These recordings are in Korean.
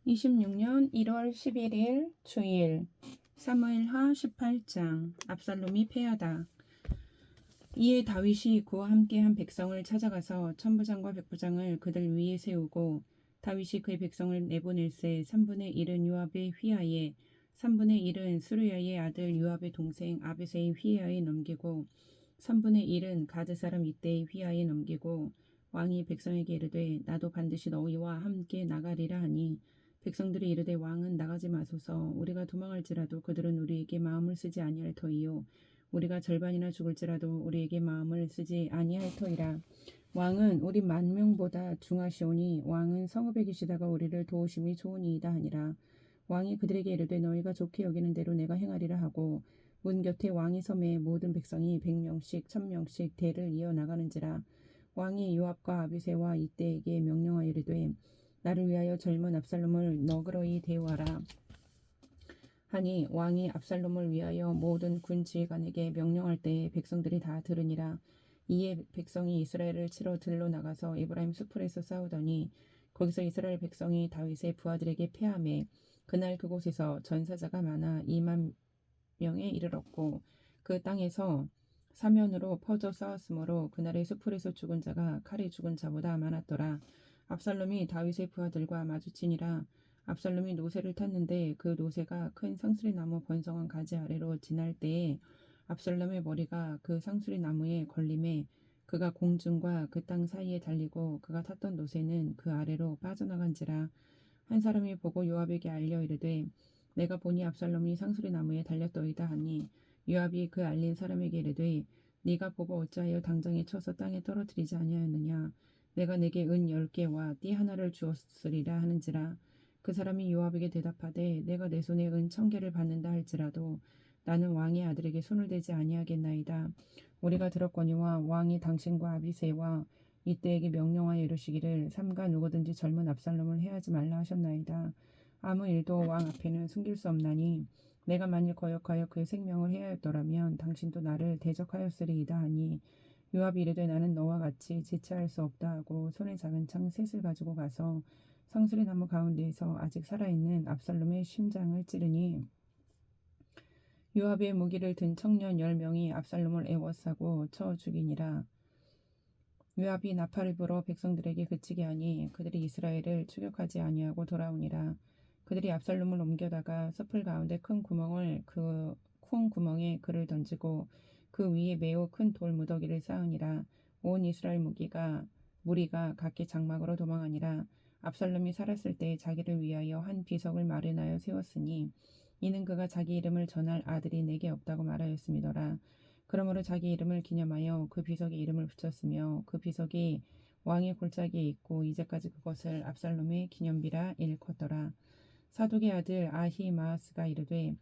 26년 1월 11일 주일 사무엘하 18장 압살롬이 패하다. 이에 다윗이 그와 함께한 백성을 찾아가서 천부장과 백부장을 그들 위에 세우고 다윗이 그의 백성을 내보낼세 3분의 1은 요압의 휘하에 3분의 1은 스루야의 아들 요압의 동생 아비새의 휘하에 넘기고 3분의 1은 가드 사람 이때의 휘하에 넘기고 왕이 백성에게 이르되 나도 반드시 너희와 함께 나가리라 하니 백성들이 이르되 왕은 나가지 마소서. 우리가 도망할지라도 그들은 우리에게 마음을 쓰지 아니할 터이요 우리가 절반이나 죽을지라도 우리에게 마음을 쓰지 아니할 터이라. 왕은 우리 만명보다 중하시오니 왕은 성읍에 계시다가 우리를 도우심이 좋으니이다 하니라. 왕이 그들에게 이르되 너희가 좋게 여기는 대로 내가 행하리라 하고 문 곁에 왕의 섬에 모든 백성이 100명씩 1000명씩 대를 이어 나가는지라. 왕이 요압과 아비새와 이때에게 명령하여 이르되 나를 위하여 젊은 압살롬을 너그러이 대우하라 하니 왕이 압살롬을 위하여 모든 군 지휘관에게 명령할 때에 백성들이 다 들으니라. 이에 백성이 이스라엘을 치러 들로 나가서 에브라임 수풀에서 싸우더니 거기서 이스라엘 백성이 다윗의 부하들에게 패하매 그날 그곳에서 전사자가 많아 2만 명에 이르렀고 그 땅에서 사면으로 퍼져 싸웠으므로 그날의 수풀에서 죽은 자가 칼에 죽은 자보다 많았더라. 압살롬이 다윗의 부하들과 마주치니라. 압살롬이 노새를 탔는데 그 노새가 큰 상수리 나무 번성한 가지 아래로 지날 때에 압살롬의 머리가 그 상수리 나무에 걸림에 그가 공중과 그 땅 사이에 달리고 그가 탔던 노새는 그 아래로 빠져나간지라. 한 사람이 보고 요압에게 알려 이르되 내가 보니 압살롬이 상수리 나무에 달렸더이다 하니 요압이 그 알린 사람에게 이르되 네가 보고 어찌하여 당장에 쳐서 땅에 떨어뜨리지 아니하였느냐. 내가 내게 은 10개와 띠 하나를 주었으리라 하는지라. 그 사람이 요압에게 대답하되 내가 내 손에 은 1000개를 받는다 할지라도 나는 왕의 아들에게 손을 대지 아니하겠나이다. 우리가 들었거니와 왕이 당신과 아비새와 이때에게 명령하여 이르시기를 삼가 누구든지 젊은 압살롬을 해하지 말라 하셨나이다. 아무 일도 왕 앞에는 숨길 수 없나니 내가 만일 거역하여 그의 생명을 해하였더라면 당신도 나를 대적하였으리이다 하니 요압이 이르되 나는 너와 같이 지체할 수 없다 하고 손에 작은 창 셋을 가지고 가서 상수리 나무 가운데에서 아직 살아있는 압살롬의 심장을 찌르니 요압의 무기를 든 청년 10명이 압살롬을 애워싸고 쳐 죽이니라. 요압이 나팔을 불어 백성들에게 그치게 하니 그들이 이스라엘을 추격하지 아니하고 돌아오니라. 그들이 압살롬을 옮겨다가 섭을 가운데 큰 구멍을 그 콩 구멍에 그를 던지고 그 위에 매우 큰 돌 무더기를 쌓으니라. 온 이스라엘 무리가 각기 장막으로 도망하니라. 압살롬이 살았을 때 자기를 위하여 한 비석을 마련하여 세웠으니 이는 그가 자기 이름을 전할 아들이 내게 없다고 말하였음이더라. 그러므로 자기 이름을 기념하여 그 비석에 이름을 붙였으며 그 비석이 왕의 골짜기에 있고 이제까지 그것을 압살롬의 기념비라 일컫더라. 사독의 아들 아히마아스가 이르되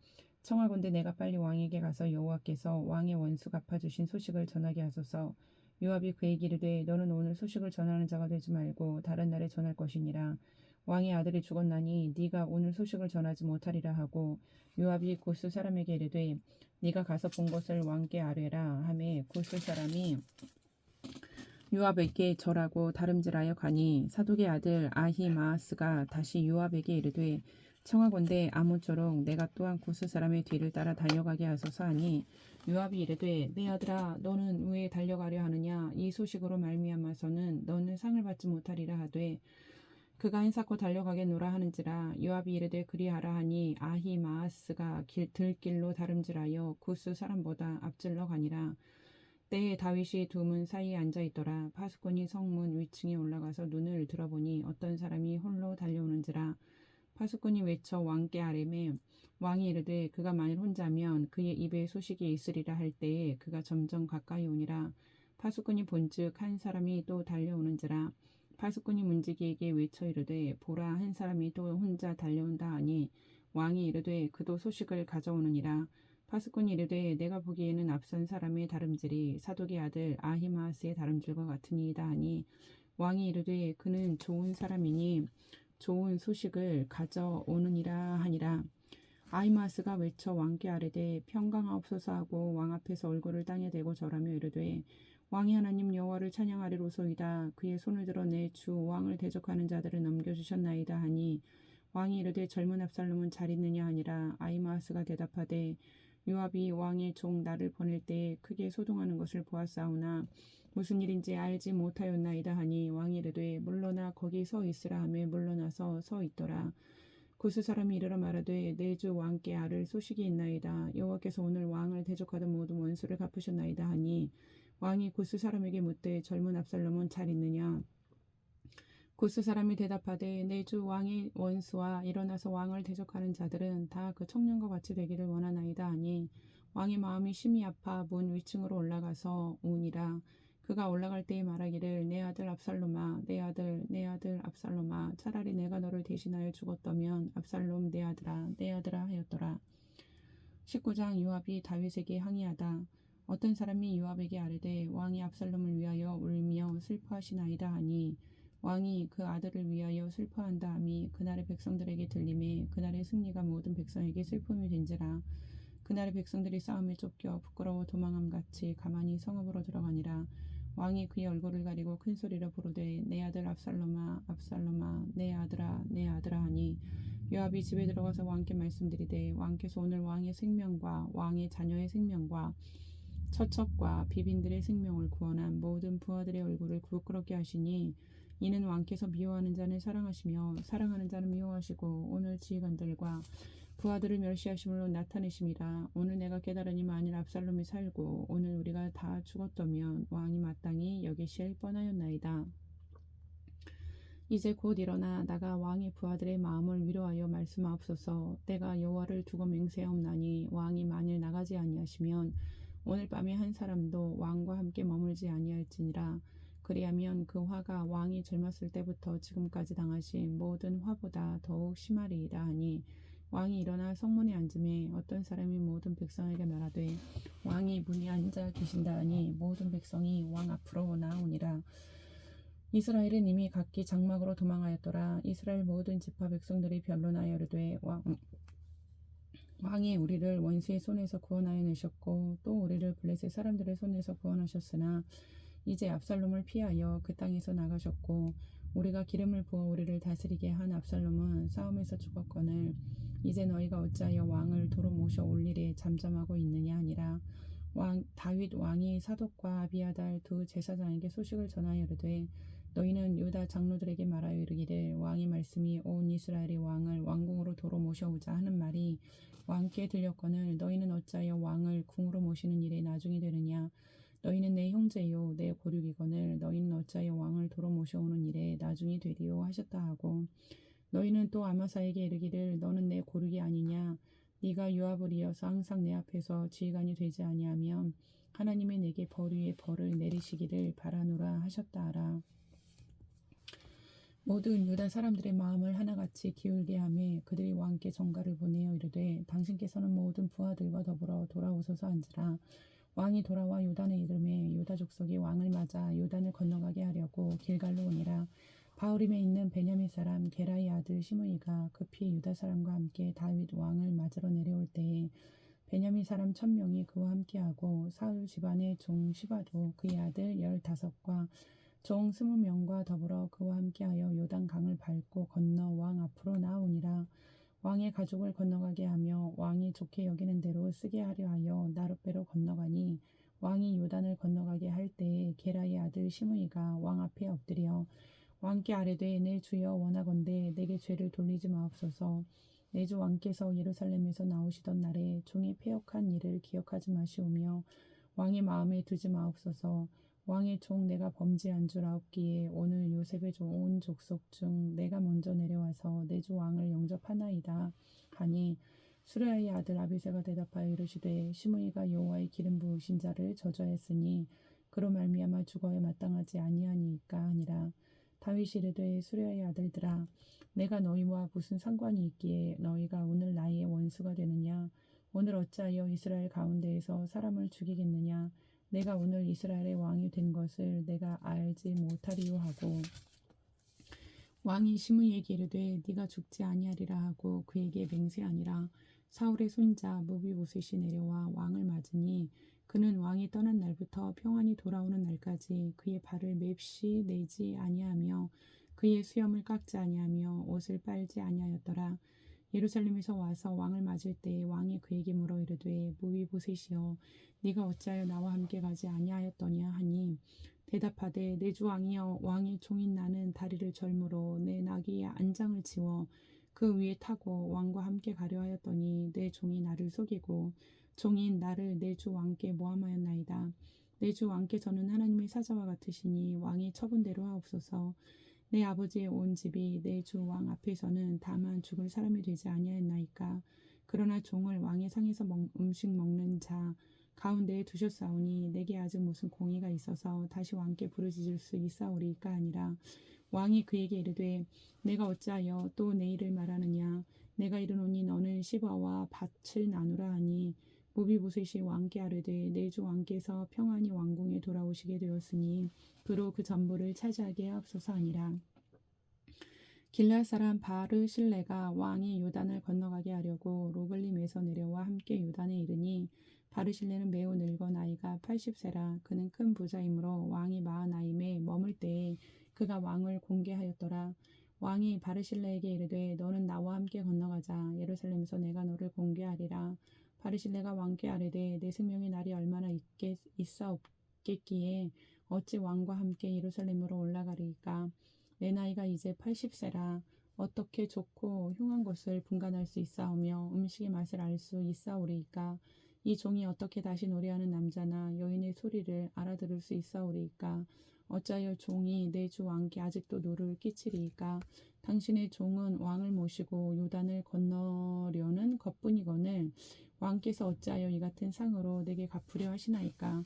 청하건대 내가 빨리 왕에게 가서 여호와께서 왕의 원수 갚아주신 소식을 전하게 하소서. 요압이 그에게 이르되 너는 오늘 소식을 전하는 자가 되지 말고 다른 날에 전할 것이니라. 왕의 아들이 죽었나니 네가 오늘 소식을 전하지 못하리라 하고 요압이 구스 사람에게 이르되 네가 가서 본 것을 왕께 아뢰라 하매 구스 사람이 요압에게 절하고 다름질하여 가니 사독의 아들 아히마아스가 다시 요압에게 이르되 청하건대 아무쪼록 내가 또한 구스 사람의 뒤를 따라 달려가게 하소서 하니 요압이 이르되 내 아들아 너는 왜 달려가려 하느냐. 이 소식으로 말미암아서는 너는 상을 받지 못하리라 하되 그가 한사코 달려가겠노라 하는지라. 요압이 이르되 그리하라 하니 아히마아스가 들길로 다름질하여 구스 사람보다 앞질러 가니라. 때에 다윗이 두 문 사이에 앉아있더라. 파수꾼이 성문 위층에 올라가서 눈을 들어보니 어떤 사람이 홀로 달려오는지라. 파수꾼이 외쳐 왕께 아뢰매 왕이 이르되 그가 만일 혼자면 그의 입에 소식이 있으리라 할 때에 그가 점점 가까이 오니라. 파수꾼이 본즉 한 사람이 또 달려오는지라. 파수꾼이 문지기에게 외쳐 이르되 보라 한 사람이 또 혼자 달려온다 하니 왕이 이르되 그도 소식을 가져오느니라. 파수꾼이 이르되 내가 보기에는 앞선 사람의 다름질이 사독의 아들 아히마아스의 다름질과 같으니이다 하니 왕이 이르되 그는 좋은 사람이니 좋은 소식을 가져오느니라 하니라. 아히마아스가 외쳐 왕께 아뢰되 평강하옵소서 하고 왕 앞에서 얼굴을 땅에 대고 절하며 이르되 왕의 하나님 여호와를 찬양하리로소이다. 그의 손을 들어 내 주 왕을 대적하는 자들을 넘겨주셨나이다 하니 왕이 이르되 젊은 압살롬은 잘 있느냐 하니라. 아히마아스가 대답하되 요압이 왕의 종 나를 보낼 때에 크게 소동하는 것을 보았사오나 무슨 일인지 알지 못하였나이다 하니 왕이 이르되 물러나 거기 서 있으라 하며 물러나서 서 있더라. 구스 사람이 이르러 말하되 내 주 왕께 아를 소식이 있나이다. 여호와께서 오늘 왕을 대적하던 모든 원수를 갚으셨나이다 하니 왕이 구스 사람에게 묻되 젊은 압살롬은 잘 있느냐. 구스 사람이 대답하되 내 주 왕의 원수와 일어나서 왕을 대적하는 자들은 다 그 청년과 같이 되기를 원하나이다 하니 왕의 마음이 심히 아파 문 위층으로 올라가서 우니라. 그가 올라갈 때에 말하기를 내 아들 압살롬아 내 아들 압살롬아 차라리 내가 너를 대신하여 죽었다면 압살롬 내 아들아 하였더라. 19장 요압이 다윗에게 항의하다. 어떤 사람이 요압에게 아뢰되 왕이 압살롬을 위하여 울며 슬퍼하시나이다 하니 왕이 그 아들을 위하여 슬퍼한다 함이 그날의 백성들에게 들림에 그날의 승리가 모든 백성에게 슬픔이 된지라. 그날의 백성들이 싸움에 쫓겨 부끄러워 도망함같이 가만히 성읍으로 들어가니라. 왕이 그의 얼굴을 가리고 큰 소리로 부르되 내 아들 압살롬아 압살롬아 내 아들아 하니 요압이 집에 들어가서 왕께 말씀드리되 왕께서 오늘 왕의 생명과 왕의 자녀의 생명과 처첩과 비빈들의 생명을 구원한 모든 부하들의 얼굴을 부끄럽게 하시니 이는 왕께서 미워하는 자는 사랑하시며 사랑하는 자는 미워하시고 오늘 지휘관들과 부하들을 멸시하심으로 나타내심이라. 오늘 내가 깨달으니 만일 압살롬이 살고 오늘 우리가 다 죽었다면 왕이 마땅히 여기실 뻔하였나이다. 이제 곧 일어나 나가 왕의 부하들의 마음을 위로하여 말씀하옵소서. 내가 여호와를 두고 맹세하옵나니 왕이 만일 나가지 아니하시면 오늘 밤에 한 사람도 왕과 함께 머물지 아니할지니라. 그리하면 그 화가 왕이 젊었을 때부터 지금까지 당하신 모든 화보다 더욱 심하리이다 하니 왕이 일어나 성문에 앉음에 어떤 사람이 모든 백성에게 말하되 왕이 문에 앉아 계신다 하니 모든 백성이 왕 앞으로 나오니라. 이스라엘은 이미 각기 장막으로 도망하였더라. 이스라엘 모든 지파 백성들이 변론하여 이르되 왕이 우리를 원수의 손에서 구원하여 내셨고 또 우리를 블레셋 사람들의 손에서 구원하셨으나 이제 압살롬을 피하여 그 땅에서 나가셨고 우리가 기름을 부어 우리를 다스리게 한 압살롬은 싸움에서 죽었거늘 이제 너희가 어찌하여 왕을 도로 모셔 올 일에 잠잠하고 있느냐 하니라. 다윗 왕이 사독과 아비아달 두 제사장에게 소식을 전하여 이르되 너희는 유다 장로들에게 말하여 이르기를 왕의 말씀이 온 이스라엘의 왕을 왕궁으로 도로 모셔오자 하는 말이 왕께 들렸거늘 너희는 어찌하여 왕을 궁으로 모시는 일에 나중이 되느냐. 너희는 내 형제요 내 고륙이거늘 너희는 어찌하여 왕을 도로 모셔오는 일에 나중이 되리요 하셨다 하고 너희는 또 아마사에게 이르기를 너는 내 고륙이 아니냐. 네가 요압을 이어서 항상 내 앞에서 지휘관이 되지 아니하면 하나님이 내게 벌 위에 벌을 내리시기를 바라노라 하셨다 하라. 모든 유다 사람들의 마음을 하나같이 기울게 하며 그들이 왕께 전가를 보내어 이르되 당신께서는 모든 부하들과 더불어 돌아오소서 한지라. 왕이 돌아와 요단에 이르매 유다 족속이 왕을 맞아 요단을 건너가게 하려고 길갈로 오니라. 바후림에 있는 베냐민 사람 게라의 아들 시므이가 급히 유다 사람과 함께 다윗 왕을 맞으러 내려올 때에 베냐민 사람 1000명이 그와 함께하고 사울 집안의 종 시바도 그의 아들 15과 종 20명과 더불어 그와 함께하여 요단 강을 밟고 건너 왕 앞으로 나오니라. 왕의 가족을 건너가게 하며 왕이 좋게 여기는 대로 쓰게 하려 하여 나룻배로 건너가니 왕이 요단을 건너가게 할 때에 게라의 아들 시므이가 왕 앞에 엎드려 왕께 아뢰되 내 주여 원하건대 내게 죄를 돌리지 마옵소서. 내 주 왕께서 예루살렘에서 나오시던 날에 종의 패역한 일을 기억하지 마시오며 왕의 마음에 두지 마옵소서. 왕의 종 내가 범죄한 줄 아옵기에 오늘 요셉의 온 족속 중 내가 먼저 내려와서 내 주 왕을 영접하나이다 하니 수레아의 아들 아비새가 대답하여 이르시되 시므이가 여호와의 기름 부으신 자를 저주하였으니 그로 말미암아 죽어야 마땅하지 아니하니까 하니라. 다윗이 이르되 수레아의 아들들아 내가 너희와 무슨 상관이 있기에 너희가 오늘 나의 원수가 되느냐. 오늘 어찌하여 이스라엘 가운데에서 사람을 죽이겠느냐. 내가 오늘 이스라엘의 왕이 된 것을 내가 알지 못하리요 하고 왕이 시므이에게 이르되 네가 죽지 아니하리라 하고 그에게 맹세하니라. 사울의 손자 무비보셋이 내려와 왕을 맞으니 그는 왕이 떠난 날부터 평안히 돌아오는 날까지 그의 발을 맵시 내지 아니하며 그의 수염을 깎지 아니하며 옷을 빨지 아니하였더라. 예루살렘에서 와서 왕을 맞을 때 왕이 그에게 물어 이르되 무비보셋이여 네가 어찌하여 나와 함께 가지 아니하였더냐 하니 대답하되 내 주 왕이여 왕의 종인 나는 다리를 절므로 내 나귀의 안장을 치워 그 위에 타고 왕과 함께 가려 하였더니 내 종이 나를 속이고 종인 나를 내 주 왕께 모함하였나이다. 내 주 왕께서는 하나님의 사자와 같으시니 왕의 처분대로 하옵소서. 내 아버지의 온 집이 내 주 왕 앞에서는 다만 죽을 사람이 되지 아니하였나이까. 그러나 종을 왕의 상에서 음식 먹는 자 가운데에 두셨사오니 내게 아직 무슨 공의가 있어서 다시 왕께 부르짖을 수 있사오리까 아니라. 왕이 그에게 이르되 내가 어찌하여 또 내 일을 말하느냐. 내가 이르노니 너는 시바와 밭을 나누라 하니 무비보셋이 왕께 아뢰되 내 주 왕께서 평안히 왕궁에 돌아오시게 되었으니 그로 그 전부를 차지하게 하옵소서 하니라. 길르앗 사람 바르실레가 왕이 요단을 건너가게 하려고 로글림에서 내려와 함께 요단에 이르니 바르실레는 매우 늙어 나이가 80세라. 그는 큰 부자이므로 왕이 마하나임에 머물 때에 그가 왕을 공개하였더라. 왕이 바르실레에게 이르되 너는 나와 함께 건너가자. 예루살렘에서 내가 너를 공개하리라. 바르실레가 왕께 아뢰되 내 생명의 날이 얼마나 있사옵겠기에 어찌 왕과 함께 예루살렘으로 올라가리까. 내 나이가 이제 80세라. 어떻게 좋고 흉한 것을 분간할 수 있사오며 음식의 맛을 알 수 있사오리이까. 이 종이 어떻게 다시 노래하는 남자나 여인의 소리를 알아들을 수 있사오리이까. 어찌하여 종이 내 주 왕께 아직도 노를 끼치리이까. 당신의 종은 왕을 모시고 요단을 건너려는 것뿐이거늘 왕께서 어찌하여 이 같은 상으로 내게 갚으려 하시나이까.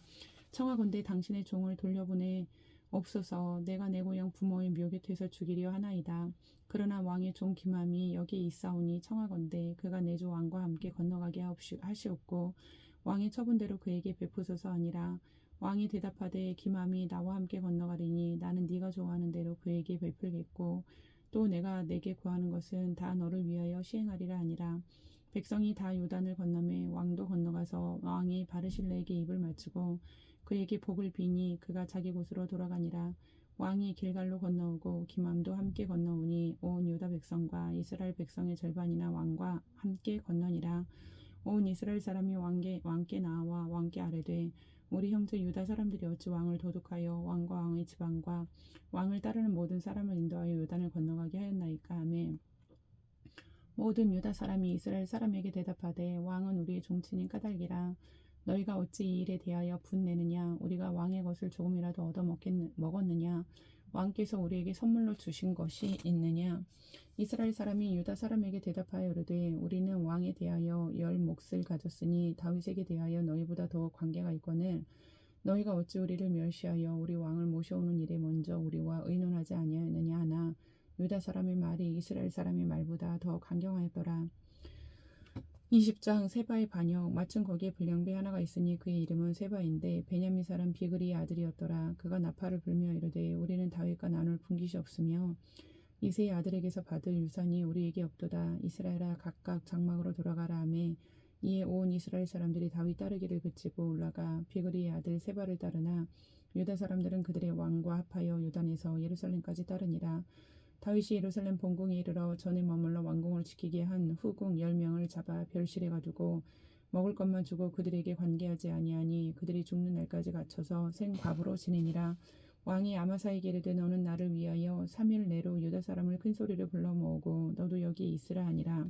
청하건대 당신의 종을 돌려보내 없소서. 내가 내 고향 부모의 묘 곁에서 죽이려 하나이다. 그러나 왕의 종 기맘이 여기에 있사오니 청하건대 그가 내 주 왕과 함께 건너가게 하시옵고 왕의 처분대로 그에게 베푸소서 하니라. 왕이 대답하되 기맘이 나와 함께 건너가리니 나는 네가 좋아하는 대로 그에게 베풀겠고 또 내가 내게 구하는 것은 다 너를 위하여 시행하리라 하니라. 백성이 다 요단을 건너매 왕도 건너가서 왕이 바르실레에게 입을 맞추고 그에게 복을 비니 그가 자기 곳으로 돌아가니라. 왕이 길갈로 건너오고 기맘도 함께 건너오니 온 유다 백성과 이스라엘 백성의 절반이나 왕과 함께 건너니라. 온 이스라엘 사람이 왕께 나와 왕께 아뢰되 우리 형제 유다 사람들이 어찌 왕을 도둑하여 왕과 왕의 지방과 왕을 따르는 모든 사람을 인도하여 요단을 건너가게 하였나이까 하매 모든 유다 사람이 이스라엘 사람에게 대답하되 왕은 우리의 종친인 까닭이라. 너희가 어찌 이 일에 대하여 분내느냐. 우리가 왕의 것을 조금이라도 얻어 먹었느냐. 왕께서 우리에게 선물로 주신 것이 있느냐. 이스라엘 사람이 유다 사람에게 대답하여 이르되 우리는 왕에 대하여 10몫을 가졌으니 다윗에게 대하여 너희보다 더 관계가 있거늘 너희가 어찌 우리를 멸시하여 우리 왕을 모셔오는 일에 먼저 우리와 의논하지 아니하였느냐 하나 유다 사람의 말이 이스라엘 사람의 말보다 더 강경하였더라. 20장 세바의 반역. 마침 거기에 불량배 하나가 있으니 그의 이름은 세바인데 베냐민 사람 비그리의 아들이었더라. 그가 나팔을 불며 이르되 우리는 다윗과 나눌 분깃이 없으며 이새의 아들에게서 받을 유산이 우리에게 없도다. 이스라엘아 각각 장막으로 돌아가라 하매 이에 온 이스라엘 사람들이 다윗 따르기를 그치고 올라가 비그리의 아들 세바를 따르나 유다 사람들은 그들의 왕과 합하여 요단에서 예루살렘까지 따르니라. 다윗이 예루살렘 본궁에 이르러 전에 머물러 왕궁을 지키게 한 후궁 10명을 잡아 별실에 가두고 먹을 것만 주고 그들에게 관계하지 아니하니 그들이 죽는 날까지 갇혀서 생과부로 지내니라. 왕이 아마사에게 이르되 너는 나를 위하여 3일 내로 유다 사람을 큰 소리로 불러 모으고 너도 여기 있으라 하니라.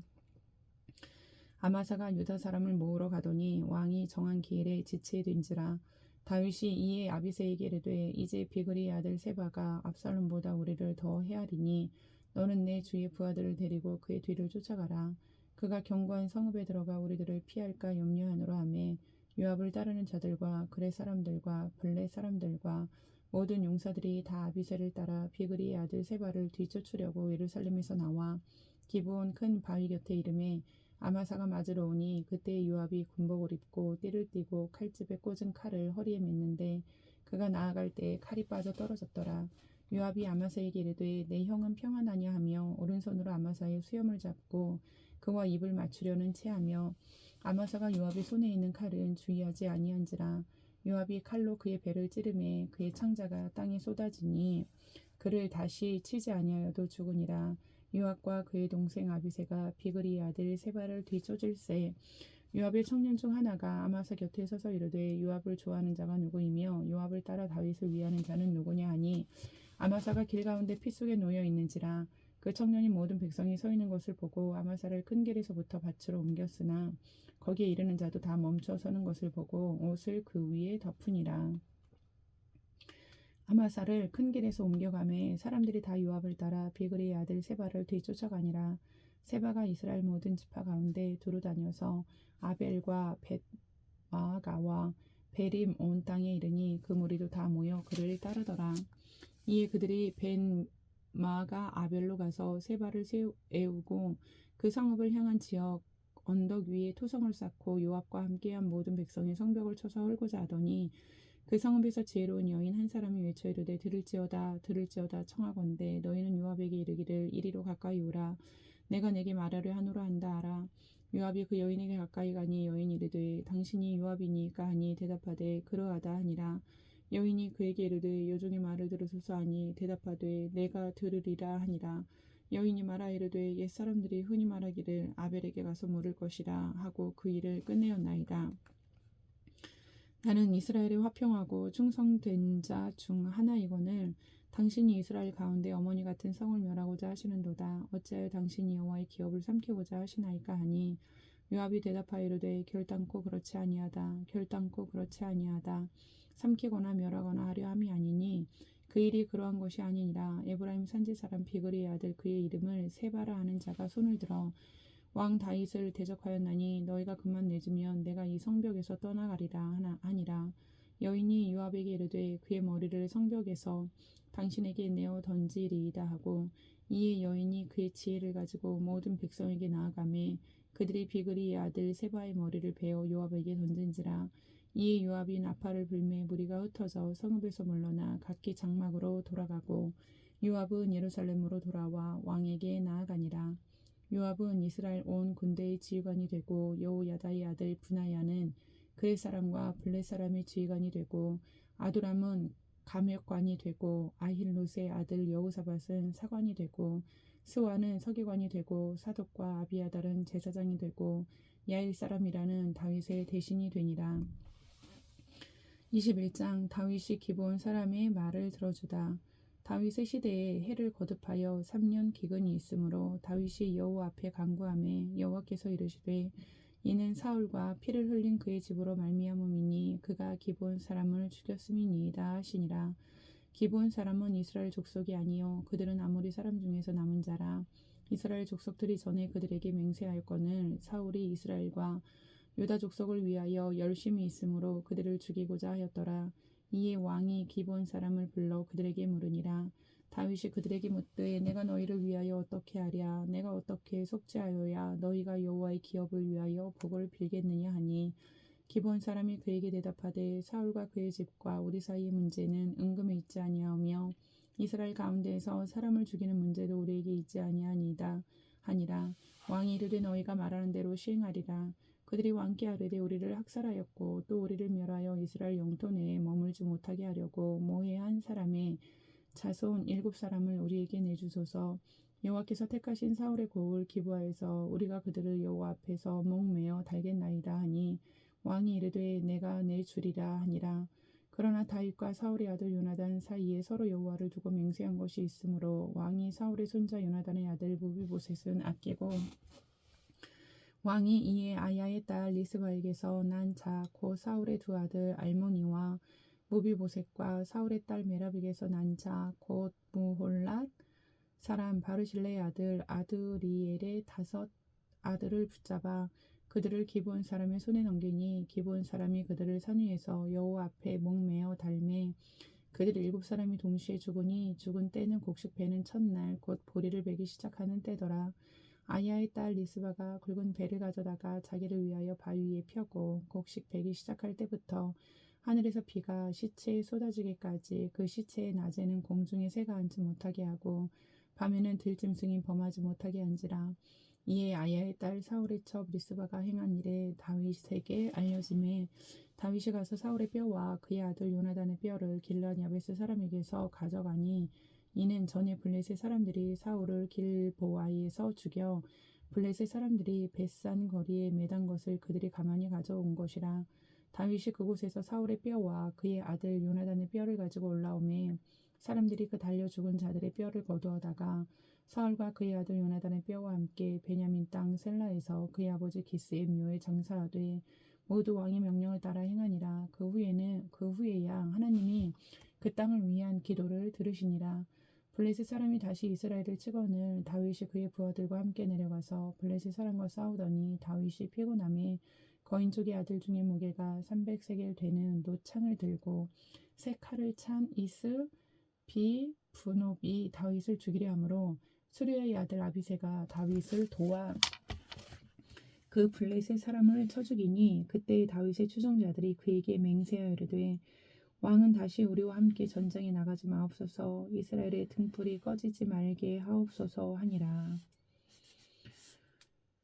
아마사가 유다 사람을 모으러 가더니 왕이 정한 기일에 지체된지라. 다윗이 이에 아비새에게 이르되 이제 비그리의 아들 세바가 압살롬보다 우리를 더 헤아리니 너는 내 주의 부하들을 데리고 그의 뒤를 쫓아가라. 그가 견고한 성읍에 들어가 우리들을 피할까 염려하노라 하매 요압을 따르는 자들과 그렛 사람들과 블렛 사람들과 모든 용사들이 다 아비새를 따라 비그리의 아들 세바를 뒤쫓으려고 예루살렘에서 나와 기브온 큰 바위 곁에 이르매 아마사가 맞으러 오니 그때 요압이 군복을 입고 띠를 띠고 칼집에 꽂은 칼을 허리에 맸는데 그가 나아갈 때에 칼이 빠져 떨어졌더라. 요압이 아마사에게 이르되 내 형은 평안하냐 하며 오른손으로 아마사의 수염을 잡고 그와 입을 맞추려는 체하며 아마사가 요압의 손에 있는 칼은 주의하지 아니한지라. 요압이 칼로 그의 배를 찌르매 그의 창자가 땅에 쏟아지니 그를 다시 치지 아니하여도 죽으니라. 요압과 그의 동생 아비새가 비그리의 아들 세바를 뒤쫓을세. 요압의 청년 중 하나가 아마사 곁에 서서 이르되 요압을 좋아하는 자가 누구이며 요압을 따라 다윗을 위하는 자는 누구냐 하니 아마사가 길 가운데 피 속에 놓여 있는지라. 그 청년이 모든 백성이 서 있는 것을 보고 아마사를 큰 길에서부터 밭으로 옮겼으나 거기에 이르는 자도 다 멈춰 서는 것을 보고 옷을 그 위에 덮으니라. 아마사를 큰 길에서 옮겨가매 사람들이 다 요압을 따라 비그리의 아들 세바를 뒤쫓아가니라. 세바가 이스라엘 모든 지파 가운데 두루 다녀서 아벨과 벳마가와 베림 온 땅에 이르니 그 무리도 다 모여 그를 따르더라. 이에 그들이 벳마가 아벨로 가서 세바를 세우고 그 성읍을 향한 지역 언덕 위에 토성을 쌓고 요압과 함께한 모든 백성의 성벽을 쳐서 헐고자 하더니 그 성읍에서 지혜로운 여인 한 사람이 외쳐 이르되 들을지어다 들을지어다 청하건대 너희는 요압에게 이르기를 이리로 가까이 오라. 내가 내게 말하려 하노라 한다 하라. 요압이 그 여인에게 가까이 가니 여인이 이르되 당신이 요압이니까 하니 대답하되 그러하다 하니라. 여인이 그에게 이르되 여종의 말을 들으소서 하니 대답하되 내가 들으리라 하니라. 여인이 말하 이르되 옛사람들이 흔히 말하기를 아벨에게 가서 물을 것이라 하고 그 일을 끝내었나이다. 나는 이스라엘에 화평하고 충성된 자 중 하나이거늘 당신이 이스라엘 가운데 어머니 같은 성을 멸하고자 하시는도다. 어찌하여 당신이 여호와의 기업을 삼키고자 하시나이까 하니 요압이 대답하여 이르되 결단코 그렇지 아니하다. 결단코 그렇지 아니하다. 삼키거나 멸하거나 하려 함이 아니니 그 일이 그러한 것이 아니니라. 에브라임 산지 사람 비그리의 아들 그의 이름을 세바라 하는 자가 손을 들어 왕 다윗을 대적하였나니 너희가 그만 내주면 내가 이 성벽에서 떠나가리라 하니라. 여인이 요압에게 이르되 그의 머리를 성벽에서 당신에게 내어 던지리이다 하고 이에 여인이 그의 지혜를 가지고 모든 백성에게 나아가매 그들이 비그리의 아들 세바의 머리를 베어 요압에게 던진지라. 이에 요압이 나팔을 불매 무리가 흩어져 성읍에서 물러나 각기 장막으로 돌아가고 요압은 예루살렘으로 돌아와 왕에게 나아가니라. 요압은 이스라엘 온 군대의 지휘관이 되고 여호야다의 아들 브나야는 그렛 사람과 블렛 사람의 지휘관이 되고 아두람은 감역관이 되고 아힐롯의 아들 여호사밧은 사관이 되고 스와는 서기관이 되고 사독과 아비아달은 제사장이 되고 야일 사람이라는 다윗의 대신이 되니라. 21장 다윗이 기브온 사람의 말을 들어주다. 다윗의 시대에 해를 거듭하여 3년 기근이 있으므로 다윗이 여호와 앞에 간구하매 여호와께서 이르시되 이는 사울과 피를 흘린 그의 집으로 말미암음이니 그가 기브온 사람을 죽였음이니이다 하시니라. 기브온 사람은 이스라엘 족속이 아니요 그들은 아모리 사람 중에서 남은 자라. 이스라엘 족속들이 전에 그들에게 맹세하였거늘 사울이 이스라엘과 유다 족속을 위하여 열심히 있으므로 그들을 죽이고자 하였더라. 이에 왕이 기브온 사람을 불러 그들에게 물으니라. 다윗이 그들에게 묻되 내가 너희를 위하여 어떻게 하랴. 내가 어떻게 속죄하여야 너희가 여호와의 기업을 위하여 복을 빌겠느냐 하니 기브온 사람이 그에게 대답하되 사울과 그의 집과 우리 사이의 문제는 은금에 있지 아니하며 이스라엘 가운데에서 사람을 죽이는 문제도 우리에게 있지 아니하니이다 하니라. 왕이 이르되 너희가 말하는 대로 시행하리라. 그들이 왕께 아뢰되 우리를 학살하였고 또 우리를 멸하여 이스라엘 영토 내에 머물지 못하게 하려고 모해한 사람의 자손 7사람을 우리에게 내주소서. 여호와께서 택하신 사울의 고을 기브아에서 우리가 그들을 여호와 앞에서 목매어 달겠나이다 하니 왕이 이르되 내가 내주리라 하니라. 그러나 다윗과 사울의 아들 요나단 사이에 서로 여호와를 두고 맹세한 것이 있으므로 왕이 사울의 손자 요나단의 아들 무비보셋은 아끼고 왕이 이에 아야의 딸 리스바에게서 난 자 곧 사울의 두 아들 알모니와 무비보셋과 사울의 딸 메랍에게서 난 자 곧 무홀랏 사람 바르실레의 아들 아드리엘의 5 아들을 붙잡아 그들을 기브온 사람의 손에 넘기니 기브온 사람이 그들을 산 위에서 여호와 앞에 목매어 달매 그들 7사람이 동시에 죽으니 죽은 때는 곡식 베는 첫날 곧 보리를 베기 시작하는 때더라. 아야의 딸 리스바가 굵은 배를 가져다가 자기를 위하여 바위 위에 펴고 곡식 베기 시작할 때부터 하늘에서 비가 시체에 쏟아지기까지 그 시체의 낮에는 공중에 새가 앉지 못하게 하고 밤에는 들짐승이 범하지 못하게 한지라. 이에 아야의 딸 사울의 첩 리스바가 행한 일에 다윗에게 알려짐에 다윗이 가서 사울의 뼈와 그의 아들 요나단의 뼈를 길르앗 야베스 사람에게서 가져가니 이는 전에 블레셋 사람들이 사울을 길보아에서 죽여 블레셋 사람들이 벳산 거리에 매단 것을 그들이 가만히 가져온 것이라. 다윗이 그곳에서 사울의 뼈와 그의 아들 요나단의 뼈를 가지고 올라오매 사람들이 그 달려 죽은 자들의 뼈를 거두어다가 사울과 그의 아들 요나단의 뼈와 함께 베냐민 땅 셀라에서 그의 아버지 기스의 묘에 장사하되 모두 왕의 명령을 따라 행하니라. 그 후에야 하나님이 그 땅을 위한 기도를 들으시니라. 블레셋 사람이 다시 이스라엘을 치거늘 다윗이 그의 부하들과 함께 내려가서 블레셋 사람과 싸우더니 다윗이 피곤함에 거인족의 아들 중에 무게가 300세겔 되는 노창을 들고 새 칼을 찬 이스 비 분업이 다윗을 죽이려 하므로 수리아의 아들 아비새가 다윗을 도와 그 블레셋 사람을 쳐 죽이니 그때 다윗의 추종자들이 그에게 맹세하여 이르되 왕은 다시 우리와 함께 전쟁에 나가지 마옵소서. 이스라엘의 등불이 꺼지지 말게 하옵소서 하니라.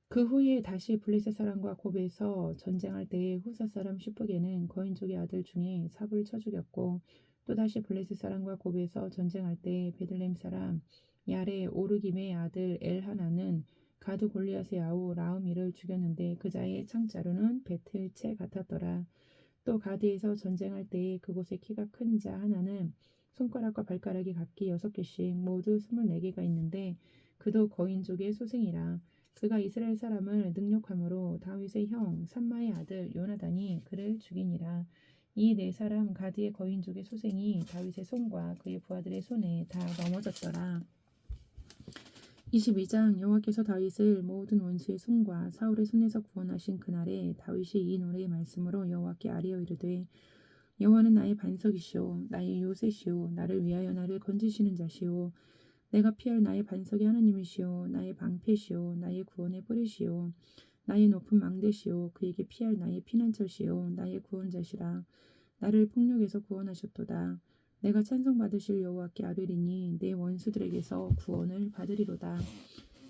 그 후에 다시 블레셋 사람과 곱에서 전쟁할 때에 후사 사람 슈프게는 거인족의 아들 중에 삽을 쳐 죽였고 또다시 블레셋 사람과 곱에서 전쟁할 때 베들레헴 사람 야레 오르김의 아들 엘하나는 가드 골리앗의 아우 라우미를 죽였는데 그 자의 창자루는 배틀채 같았더라. 또 가드에서 전쟁할 때에 그곳에 키가 큰 자 하나는 손가락과 발가락이 각기 6개씩 모두 24개가 있는데 그도 거인족의 소생이라. 그가 이스라엘 사람을 능욕함으로 다윗의 형 삼마의 아들 요나단이 그를 죽이니라. 이 네 사람 가드의 거인족의 소생이 다윗의 손과 그의 부하들의 손에 다 넘어졌더라. 22장 여호와께서 다윗을 모든 원수의 손과 사울의 손에서 구원하신 그날에 다윗이 이 노래의 말씀으로 여호와께 아뢰어 이르되 여호와는 나의 반석이시오 나의 요새시오 나를 위하여 나를 건지시는 자시오 내가 피할 나의 반석의 하나님이시오 나의 방패시오 나의 구원의 뿌리시오 나의 높은 망대시오 그에게 피할 나의 피난처시오 나의 구원자시라 나를 폭력에서 구원하셨도다 내가 찬송받으실 여호와께 아뢰리니 내 원수들에게서 구원을 받으리로다.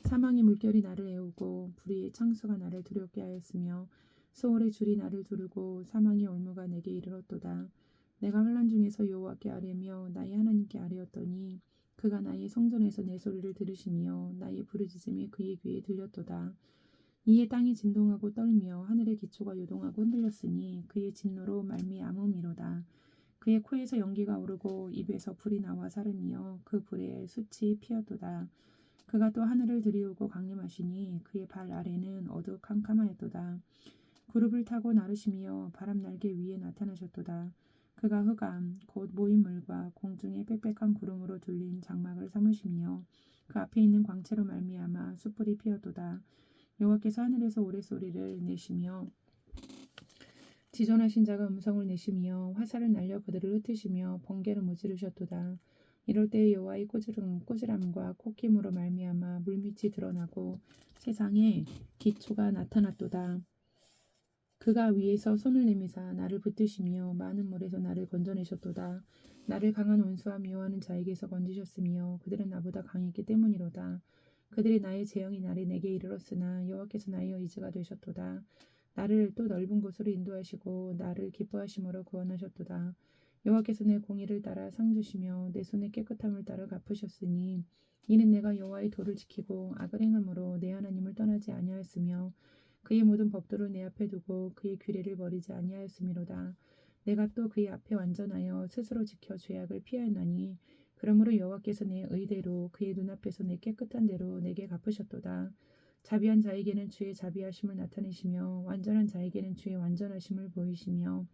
사망의 물결이 나를 애우고 불의의 창수가 나를 두렵게 하였으며 소홀의 줄이 나를 두르고 사망의 올무가 내게 이르렀도다. 내가 환난 중에서 여호와께 아뢰며 나의 하나님께 아뢰었더니 그가 나의 성전에서 내 소리를 들으시며 나의 부르짖음이 그의 귀에 들렸도다. 이에 땅이 진동하고 떨며 하늘의 기초가 요동하고 흔들렸으니 그의 진노로 말미암음이로다. 그의 코에서 연기가 오르고 입에서 불이 나와 사르며 그 불에 숯이 피었도다. 그가 또 하늘을 들이우고 강림하시니 그의 발 아래는 어두캄캄하였도다. 구름을 타고 나르시며 바람 날개 위에 나타나셨도다. 그가 흑암 곧 모인물과 공중의 빽빽한 구름으로 둘린 장막을 삼으시며 그 앞에 있는 광채로 말미암아 숯불이 피었도다. 여호와께서 하늘에서 우레소리를 내시며 지존하신 자가 음성을 내시며 화살을 날려 그들을 흩으시며 번개를 무찌르셨도다. 이럴 때 여호와의 꾸지람과 콧김으로 말미암아 물밑이 드러나고 세상에 기초가 나타났도다. 그가 위에서 손을 내미사 나를 붙드시며 많은 물에서 나를 건져내셨도다. 나를 강한 원수와 미워하는 자에게서 건지셨으며 그들은 나보다 강했기 때문이로다. 그들이 나의 재앙이 날에 내게 이르렀으나 여호와께서 나의 의지가 되셨도다. 나를 또 넓은 곳으로 인도하시고 나를 기뻐하심으로 구원하셨도다. 여호와께서 내 공의를 따라 상 주시며 내 손의 깨끗함을 따라 갚으셨으니 이는 내가 여호와의 도를 지키고 악을 행함으로 내 하나님을 떠나지 아니하였으며 그의 모든 법도를 내 앞에 두고 그의 규례를 버리지 아니하였음이로다. 내가 또 그의 앞에 완전하여 스스로 지켜 죄악을 피하였나니 그러므로 여호와께서 내 의대로 그의 눈앞에서 내 깨끗한 대로 내게 갚으셨도다. 자비한 자에게는 주의 자비하심을 나타내시며 완전한 자에게는 주의 완전하심을 보이시며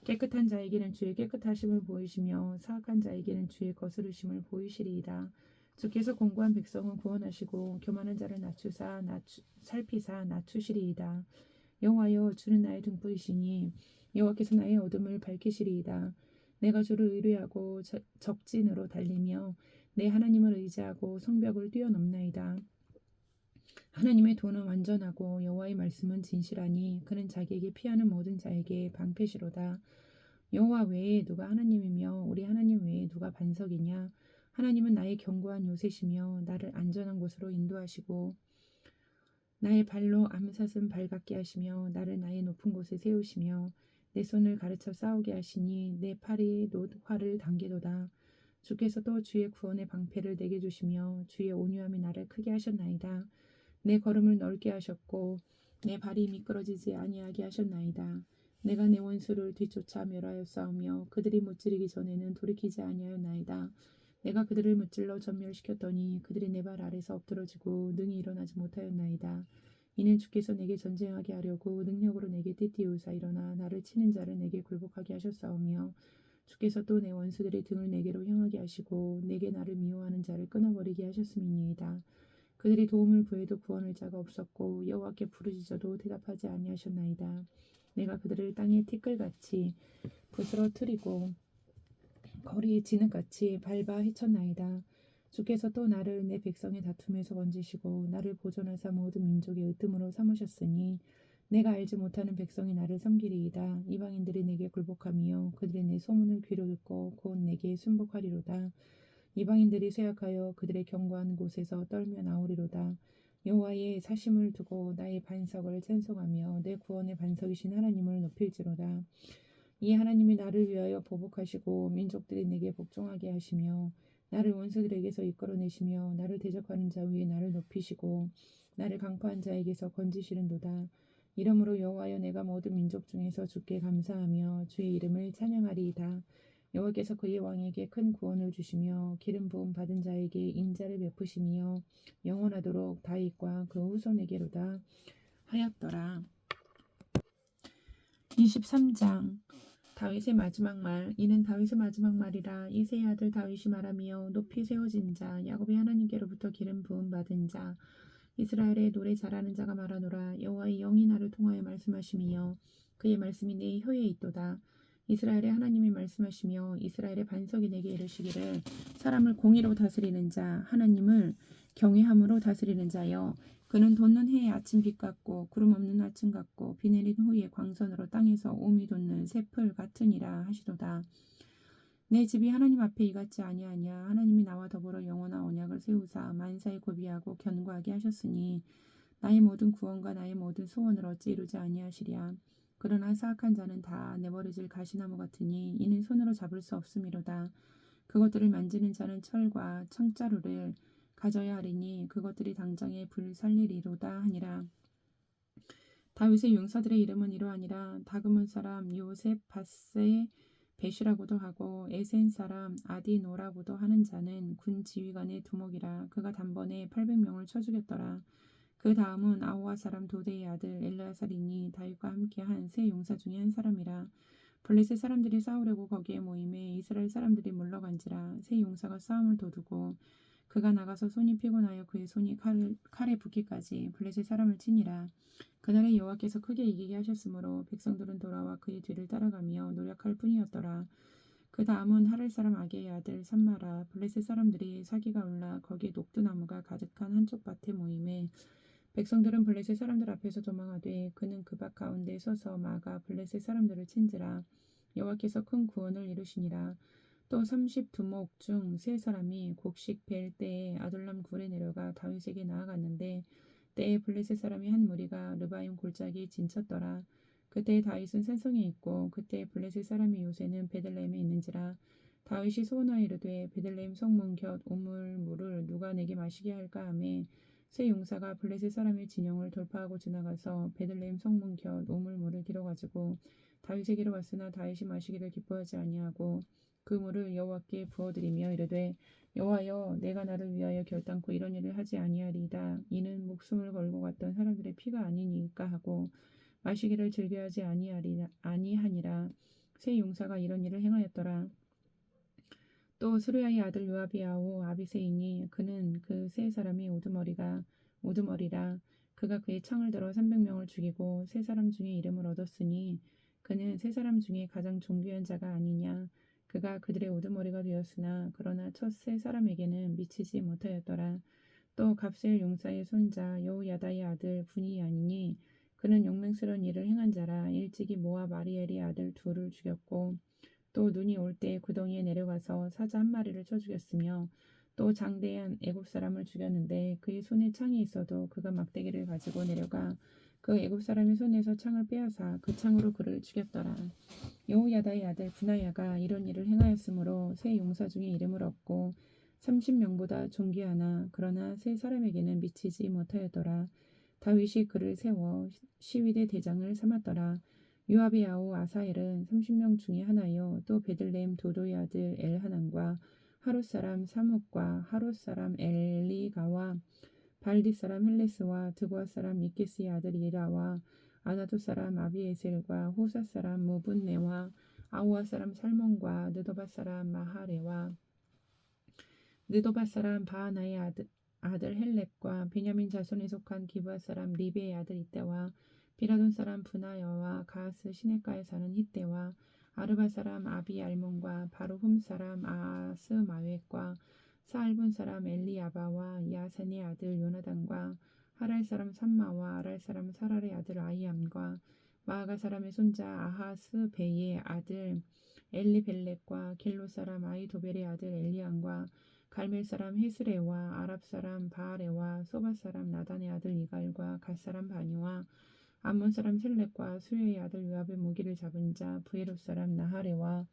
깨끗한 자에게는 주의 깨끗하심을 보이시며 사악한 자에게는 주의 거스르심을 보이시리이다. 주께서 공고한 백성은 구원하시고 교만한 자를 살피사 낮추시리이다. 여호와여 주는 나의 등불이시니 여호와께서 나의 어둠을 밝히시리이다. 내가 주를 의뢰하고 적진으로 달리며 내 하나님을 의지하고 성벽을 뛰어넘나이다. 하나님의 도는 완전하고 여호와의 말씀은 진실하니 그는 자기에게 피하는 모든 자에게 방패시로다. 여호와 외에 누가 하나님이며 우리 하나님 외에 누가 반석이냐. 하나님은 나의 견고한 요새시며 나를 안전한 곳으로 인도하시고 나의 발로 암사슴 발같게 하시며 나를 나의 높은 곳에 세우시며 내 손을 가르쳐 싸우게 하시니 내 팔이 활을 당기도다. 주께서 또 주의 구원의 방패를 내게 주시며 주의 온유함이 나를 크게 하셨나이다. 내 걸음을 넓게 하셨고 내 발이 미끄러지지 아니하게 하셨나이다. 내가 내 원수를 뒤쫓아 멸하였사오며 그들이 무찌르기 전에는 돌이키지 아니하였나이다. 내가 그들을 무찔러 전멸시켰더니 그들이 내 발 아래서 엎드러지고 능히 일어나지 못하였나이다. 이는 주께서 내게 전쟁하게 하려고 능력으로 내게 띠띠우사 일어나 나를 치는 자를 내게 굴복하게 하셨사오며 주께서 또 내 원수들의 등을 내게로 향하게 하시고 내게 나를 미워하는 자를 끊어버리게 하셨음이니이다. 그들이 도움을 구해도 구원할 자가 없었고 여호와께 부르짖어도 대답하지 아니하셨나이다. 내가 그들을 땅에 티끌같이 부스러뜨리고 거리에 진흙같이 밟아 헤쳤나이다. 주께서 또 나를 내 백성의 다툼에서 건지시고 나를 보존하사 모든 민족의 으뜸으로 삼으셨으니 내가 알지 못하는 백성이 나를 섬기리이다. 이방인들이 내게 굴복하며 그들이 내 소문을 귀로 듣고 곧 내게 순복하리로다. 이방인들이 쇠약하여 그들의 견고한 곳에서 떨며 나오리로다. 여호와의 사심을 두고 나의 반석을 찬송하며 내 구원의 반석이신 하나님을 높일지로다. 이 하나님이 나를 위하여 보복하시고 민족들이 내게 복종하게 하시며 나를 원수들에게서 이끌어내시며 나를 대적하는 자 위에 나를 높이시고 나를 강포한 자에게서 건지시는도다. 이러므로 여호와여 내가 모든 민족 중에서 주께 감사하며 주의 이름을 찬양하리이다. 여호와께서 그의 왕에게 큰 구원을 주시며 기름 부음 받은 자에게 인자를 베푸시며 영원하도록 다윗과 그 후손에게로다 하였더라. 23장 다윗의 마지막 말. 이는 다윗의 마지막 말이라. 이새의 아들 다윗이 말하며 높이 세워진 자 야곱의 하나님께로부터 기름 부음 받은 자 이스라엘의 노래 잘하는 자가 말하노라. 여호와의 영이 나를 통하여 말씀하시며 그의 말씀이 내 혀에 있도다. 이스라엘의 하나님이 말씀하시며 이스라엘의 반석이 내게 이르시기를 사람을 공의로 다스리는 자 하나님을 경외함으로 다스리는 자여 그는 돋는 해의 아침빛 같고 구름 없는 아침 같고 비 내린 후에 광선으로 땅에서 오미 돋는 새풀 같으니라 하시도다. 내 집이 하나님 앞에 이같지 아니하냐. 하나님이 나와 더불어 영원한 언약을 세우사 만사에 고비하고 견고하게 하셨으니 나의 모든 구원과 나의 모든 소원을 어찌 이루지 아니하시랴. 그러나 사악한 자는 다 내버려질 가시나무 같으니 이는 손으로 잡을 수 없음이로다. 그것들을 만지는 자는 철과 청자루를 가져야 하리니 그것들이 당장에 불 살리리로다 하니라. 다윗의 용사들의 이름은 이러하니라. 다그문 사람 요셉 바세 벳이라고도 하고 에센 사람 아디노라고도 하는 자는 군 지휘관의 두목이라. 그가 단번에 800명을 쳐 죽였더라. 그 다음은 아호와 사람 도대의 아들 엘르아살이니 다윗과 함께한 세 용사 중에 한 사람이라. 블레셋 사람들이 싸우려고 거기에 모임에 이스라엘 사람들이 물러간지라. 세 용사가 싸움을 도두고 그가 나가서 손이 피곤하여 그의 손이 칼에 붙기까지 블레셋 사람을 치니라. 그날에 여호와께서 크게 이기게 하셨으므로 백성들은 돌아와 그의 뒤를 따라가며 노력할 뿐이었더라. 그 다음은 하를 사람 아게의 아들 산마라. 블레셋 사람들이 사기가 올라 거기에 녹두나무가 가득한 한쪽 밭에 모임에 백성들은 블레셋 사람들 앞에서 도망하되 그는 그 밭 가운데 서서 막아 블레셋 사람들을 친지라. 여호와께서 큰 구원을 이루시니라. 또 30두목 중 세 사람이 곡식 벨 때에 아둘람 굴에 내려가 다윗에게 나아갔는데 때에 블레셋 사람이 한 무리가 르바임 골짜기에 진쳤더라. 그때 다윗은 산성에 있고 그때 블레셋 사람의 요새는 베들레헴에 있는지라. 다윗이 소원하여 이르되 베들레헴 성문 곁 우물물을 누가 내게 마시게 할까 하매 세 용사가 블레셋 사람의 진영을 돌파하고 지나가서 베들레헴 성문 곁 우물물을 길어가지고 다윗에게로 왔으나 다윗이 마시기를 기뻐하지 아니하고 그 물을 여호와께 부어드리며 이르되 여호와여 내가 나를 위하여 결단코 이런 일을 하지 아니하리이다. 이는 목숨을 걸고 갔던 사람들의 피가 아니니까 하고 마시기를 즐겨하지 아니하니라. 세 용사가 이런 일을 행하였더라. 또 스루야의 아들 요아비아오 아비새이니 그는 그 세 사람이 우두머리라. 그가 그의 창을 들어 300명을 죽이고 세 사람 중에 이름을 얻었으니 그는 세 사람 중에 가장 존귀한 자가 아니냐. 그가 그들의 우두머리가 되었으나 그러나 첫 세 사람에게는 미치지 못하였더라. 또 갑셀 용사의 손자 여호야다의 아들 분이아니니 그는 용맹스러운 일을 행한 자라. 일찍이 모압 아리엘의 아들 둘을 죽였고 또 눈이 올 때 구덩이에 내려가서 사자 한 마리를 쳐 죽였으며 또 장대한 애굽 사람을 죽였는데 그의 손에 창이 있어도 그가 막대기를 가지고 내려가 그 애굽 사람의 손에서 창을 빼앗아 그 창으로 그를 죽였더라. 여호야다의 아들 분하야가 이런 일을 행하였으므로 세 용사 중에 이름을 얻고 30명보다 존귀하나 그러나 세 사람에게는 미치지 못하였더라. 다윗이 그를 세워 시위대 대장을 삼았더라. 요압의 아우 아사엘은 30명 중에 하나요. 또 베들레헴 도도의 아들 엘하난과 하롯 사람 사뭇과 하롯 사람 엘리가와 발디 사람 헬레스와 드보아 사람 미케스의 아들 이라와 아나도 사람 아비에셀과 호사 사람 무분네와 아우아 사람 살몬과 느도바 사람 마하레와 느도바 사람 바하나의 아들 헬렙과 베냐민 자손에 속한 기브아 사람 리베의 아들 이때와 비라돈 사람 분하여와 가스 시내가에 사는 히때와 아르바 사람 아비 알몬과 바로훔 사람 아스마웻과 사알본 사람 엘리야바와 야산의 아들 요나단과 하랄 사람 삼마와 아랄 사람 사랄의 아들 아이암과 마아가 사람의 손자 아하스 베의 아들 엘리벨렉과 길로 사람 아이도벨의 아들 엘리안과 갈멜 사람 헤스레와 아랍 사람 바아레와 소바 사람 나단의 아들 이갈과 갓 사람 바니와 암몬 사람 셀렉과 수요의 아들 요압의 무기를 잡은 자 브에롯 사람 나하레와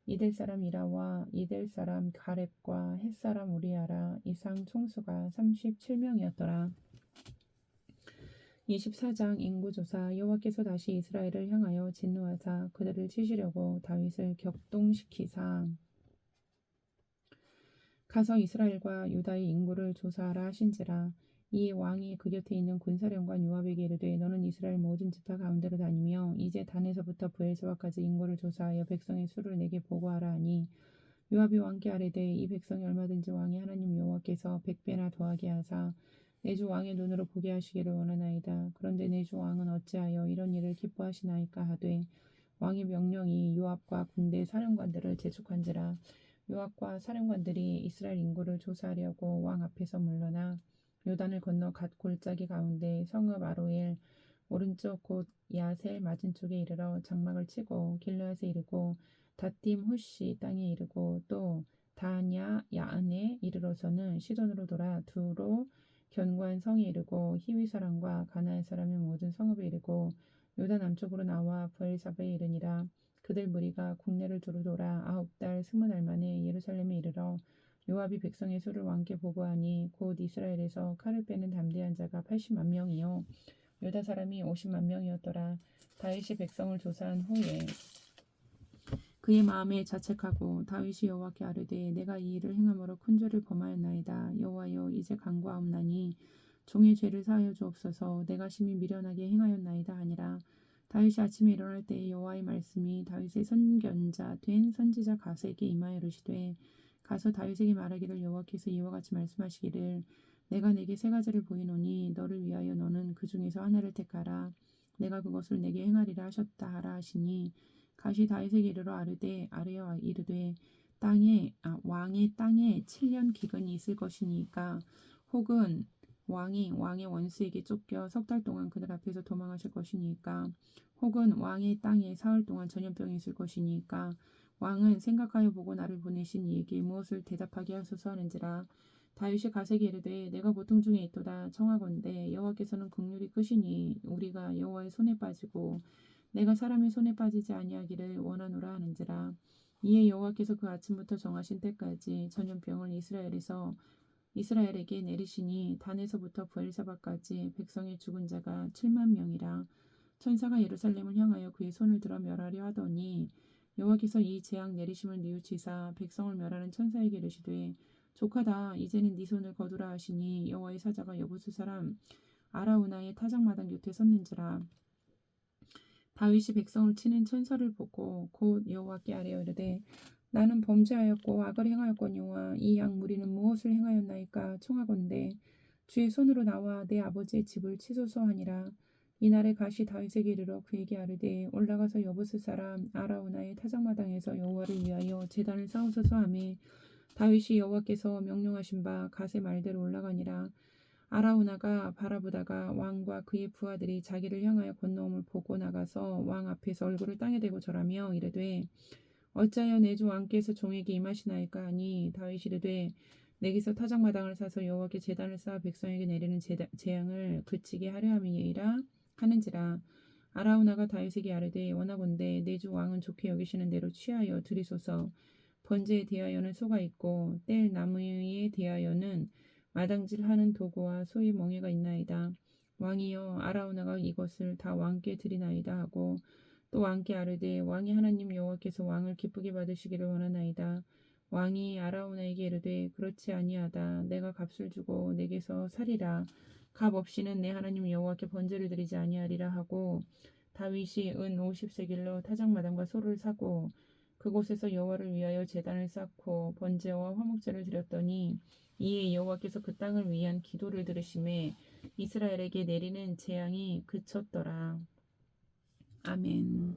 이델 사람 이라와 이델 사람 가렙과 헷 사람 우리아라. 이상 총수가 37명이었더라. 24장 인구조사. 여호와께서 다시 이스라엘을 향하여 진노하사 그들을 치시려고 다윗을 격동시키사 가서 이스라엘과 유다의 인구를 조사하라 하신지라. 이에 왕이 그 곁에 있는 군사령관 요압에게 이르되 너는 이스라엘 모든 지파 가운데로 다니며 이제 단에서부터 브엘세바까지 인구를 조사하여 백성의 수를 내게 보고하라 하니 요압이 왕께 아뢰되 이 백성이 얼마든지 왕의 하나님 여호와께서 100배나 더하게 하사 내 주 왕의 눈으로 보게 하시기를 원하나이다. 그런데 내 주 왕은 어찌하여 이런 일을 기뻐하시나이까 하되 왕의 명령이 요압과 군대 사령관들을 재촉한지라. 요압과 사령관들이 이스라엘 인구를 조사하려고 왕 앞에서 물러나 요단을 건너 갓 골짜기 가운데 성읍 아로엘 오른쪽 곧 야셀 맞은쪽에 이르러 장막을 치고 길르앗에 이르고 다팀 후시 땅에 이르고 또 다냐 야은에 이르러서는 시돈으로 돌아 두로 견고한 성에 이르고 히위 사람과 가나안 사람의 모든 성읍에 이르고 요단 남쪽으로 나와 브엘사바에 이르니라. 그들 무리가 국내를 두루 돌아 9달 20날 만에 예루살렘에 이르러 요압이 백성의 수를 왕께 보고하니 곧 이스라엘에서 칼을 빼는 담대한 자가 80만 명이요 유다 사람이 50만 명이었더라. 다윗이 백성을 조사한 후에 그의 마음에 자책하고 다윗이 여호와께 아뢰되 내가 이 일을 행함으로 큰 죄를 범하였나이다. 여호와여 이제 간구하옵나니 종의 죄를 사하여 주옵소서. 내가 심히 미련하게 행하였나이다 하니라. 다윗이 아침에 일어날 때에 여호와의 말씀이 다윗의 선견자 된 선지자 갓에게 임하여 이르시되 가서 다윗에게 말하기를 여호와께서 이와 같이 말씀하시기를 내가 내게 세 가지를 보이노니 너를 위하여 너는 그 중에서 하나를 택하라. 내가 그것을 내게 행하리라 하셨다 하라 하시니 갓이 다윗에게 이르러 아뢰어 이르되 왕의 땅에 7년 기근이 있을 것이니까 혹은 왕이 왕의 원수에게 쫓겨 석 달 동안 그들 앞에서 도망하실 것이니까 혹은 왕의 땅에 사흘 동안 전염병이 있을 것이니까 왕은 생각하여 보고 나를 보내신 이에게 무엇을 대답하게 하소서 하는지라. 다윗이 갓에게 이르되 내가 보통 중에 있도다. 청하건대 여호와께서는 긍휼이 크시니 우리가 여호와의 손에 빠지고 내가 사람의 손에 빠지지 아니하기를 원하노라 하는지라. 이에 여호와께서 그 아침부터 정하신 때까지 전염병을 이스라엘에게 내리시니 단에서부터 브엘사바까지 백성의 죽은 자가 7만 명이라. 천사가 예루살렘을 향하여 그의 손을 들어 멸하려 하더니 여호와께서 이 재앙 내리심을 뉘우치사 백성을 멸하는 천사에게 이르시되 조카다 이제는 네 손을 거두라 하시니 여호와의 사자가 여부수 사람 아라우나의 타작마당 곁에 섰는지라. 다윗이 백성을 치는 천사를 보고 곧 여호와께 아뢰어 이르되 나는 범죄하였고 악을 행하였거니와 이 양 무리는 무엇을 행하였나이까. 청하건대 주의 손으로 나와 내 아버지의 집을 치소서 하니라. 이날에 갓이 다윗에게 이르러 그에게 아뢰되 올라가서 여부스 사람 아라우나의 타작마당에서 여호와를 위하여 제단을 쌓으소서 하매 다윗이 여호와께서 명령하신 바 갓의 말대로 올라가니라. 아라우나가 바라보다가 왕과 그의 부하들이 자기를 향하여 건너옴을 보고 나가서 왕 앞에서 얼굴을 땅에 대고 절하며 이르되 어찌하여 내 주 왕께서 종에게 임하시나이까 하니 다윗이 이르되 내게서 타작마당을 사서 여호와께 제단을 쌓아 백성에게 내리는 재앙을 그치게 하려 함이라 하는지라. 아라우나가 다윗에게 아뢰되 원하건대 내 주 왕은 좋게 여기시는 대로 취하여 드리소서. 번제에 대하여는 소가 있고 뗄 나무에 대하여는 마당질하는 도구와 소의 멍에가 있나이다. 왕이여 아라우나가 이것을 다 왕께 드리나이다 하고 또 왕께 아뢰되 왕이 하나님 여호와께서 왕을 기쁘게 받으시기를 원하나이다. 왕이 아라우나에게 이르되 그렇지 아니하다. 내가 값을 주고 내게서 살이라. 값 없이는 내 하나님 여호와께 번제를 드리지 아니하리라 하고 다윗이 은 50세겔로 타작마당과 소를 사고 그곳에서 여호와를 위하여 제단을 쌓고 번제와 화목제를 드렸더니 이에 여호와께서 그 땅을 위한 기도를 들으심에 이스라엘에게 내리는 재앙이 그쳤더라. 아멘.